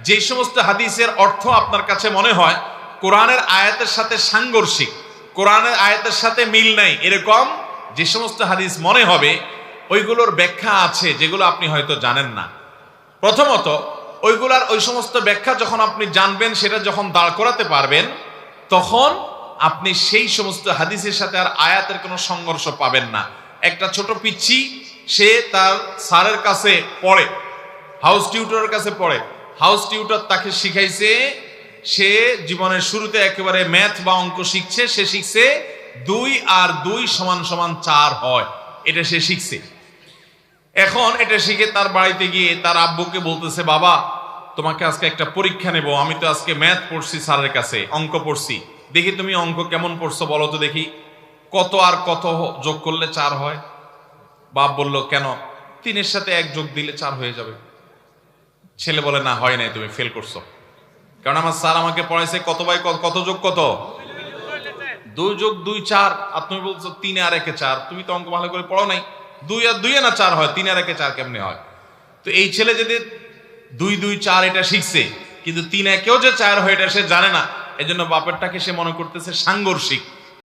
যে সমস্ত হাদিসের অর্থ আপনার কাছে মনে হয় কোরআনের আয়াতের সাথে সাংঘর্ষিক, কোরআনের আয়াতের সাথে মিল নাই, এরকম যে সমস্ত হাদিস মনে হবে, ওইগুলোর ব্যাখ্যা আছে যেগুলো আপনি হয়তো জানেন না। প্রথমত ওইগুলার ওই সমস্ত ব্যাখ্যা যখন আপনি জানবেন, সেটা যখন দাঁড় করাতে পারবেন, তখন আপনি সেই সমস্ত হাদিসের সাথে আর আয়াতের কোনো সংঘর্ষ পাবেন না। একটা ছোট পিচ্ছি, সে তার স্যারের কাছে পড়ে, হাউস টিউটরের কাছে পড়ে, হাউস টিউটর তাকে শিখাইছে, সে জীবনের শুরুতে একেবারে ম্যাথ বা অঙ্ক শিখছে, সে শিখছে 2 আর 2 সমান সমান 4 হয়, এটা সে শিখছে। এখন এটা শিখে তার বাড়িতে গিয়ে তার আব্বুকে বলতেছে, বাবা তোমাকে আজকে একটা পরীক্ষা নেব, আমি তো আজকে ম্যাথ পড়ছি স্যারের কাছে, অঙ্ক পড়ছি, দেখি তুমি অঙ্ক কেমন পড়ছো বলো তো দেখি, কত আর কত যোগ করলে 4 হয়? বাপ বলল, কেন? 3-এর সাথে 1 যোগ দিলে 4 হয়ে যাবে। ছেলে বলে, না হয় নাই, তুমি ফেল করছো, কারণ আমার স্যার আমাকে পড়াইছে কত বাই কত যোগ কত, 2 যোগ 2 4, আর তুমি বলছো 3 আর 1 4, তুমি তো অঙ্ক ভালো করে পড়ো নাই, 2 আর 2 না 4 হয়, 3 আর 1 4 কেমনে হয়? তো এই ছেলে যদি 2 2 4 এটা শিখছে, কিন্তু 3 1 যে 4 হয় এটা সে জানে না, এজন্য বাপেরটাকে সে মনে করতেছে সাংঘর্ষিক।